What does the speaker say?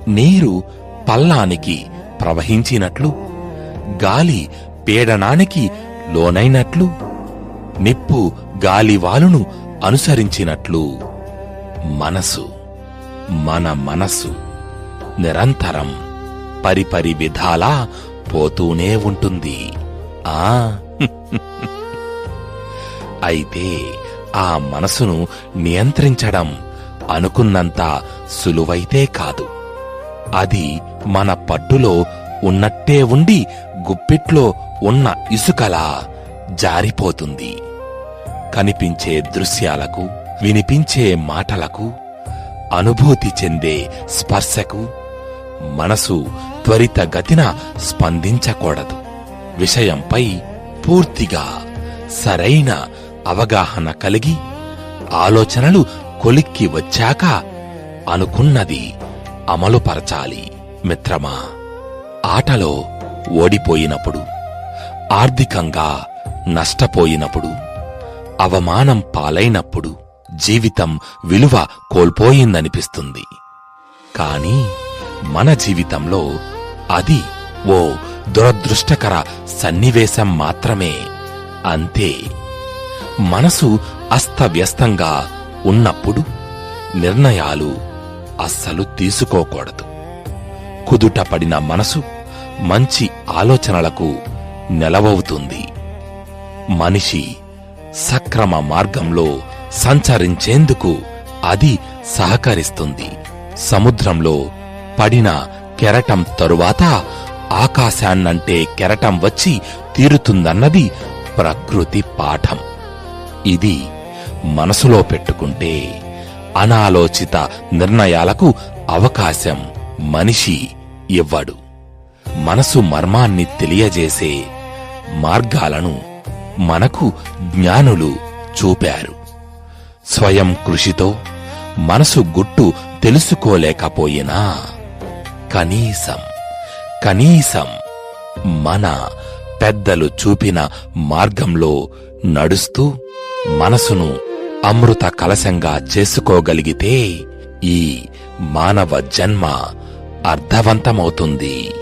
నీరు పల్లానికి ప్రవహించినట్లు, గాలి పీడనానికి లోనైనట్లు, నిప్పు గాలివాలును అనుసరించినట్లు మనసు, మన మనస్సు నిరంతరం పరిపరి విధాలా పోతూనే ఉంటుంది. అయితే ఆ మనసును నియంత్రించడం అనుకున్నంత సులువైతే కాదు. అది మన పట్టులో ఉన్నట్టే ఉండి గుప్పిట్లో ఉన్న ఇసుకలా జారిపోతుంది. కనిపించే దృశ్యాలకు, వినిపించే మాటలకు, అనుభూతి చెందే స్పర్శకు మనసు త్వరితగతిన స్పందించకూడదు. విషయంపై పూర్తిగా సరైన అవగాహన కలిగి ఆలోచనలు కొలిక్కి వచ్చాక అనుకున్నది అమలుపరచాలి. మిత్రమా, ఆటలో ఓడిపోయినప్పుడు, ఆర్థికంగా నష్టపోయినప్పుడు, అవమానం పాలైనప్పుడు జీవితం విలువ కోల్పోయిందనిపిస్తుంది. కాని మన జీవితంలో అది ఓ దురదృష్టకర సన్నివేశం మాత్రమే. అంతే. మనసు అస్తవ్యస్తంగా ఉన్నప్పుడు నిర్ణయాలు అస్సలు తీసుకోకూడదు. కుదుటపడిన మనసు మంచి ఆలోచనలకు నెలవవుతుంది. మనిషి సక్రమ మార్గంలో సంచరించేందుకు అది సహకరిస్తుంది. సముద్రంలో పడిన కెరటం తరువాత ఆకాశాన్నంటే కెరటం వచ్చి తీరుతుందన్నది ప్రకృతి పాఠం. ఇది మనసులో పెట్టుకుంటే అనాలోచిత నిర్ణయాలకు అవకాశం మనిషి ఇవ్వడు. మనసు మర్మాన్ని తెలియజేసే మార్గాలను మనకు జ్ఞానులు చూపారు. స్వయం కృషితో మనసు గుట్టు తెలుసుకోలేకపోయినా కనీసం మన పెద్దలు చూపిన మార్గంలో నడుస్తూ మనసును అమృత కలశంగా చేసుకోగలిగితే ఈ మానవ జన్మ అర్థవంతమవుతుంది.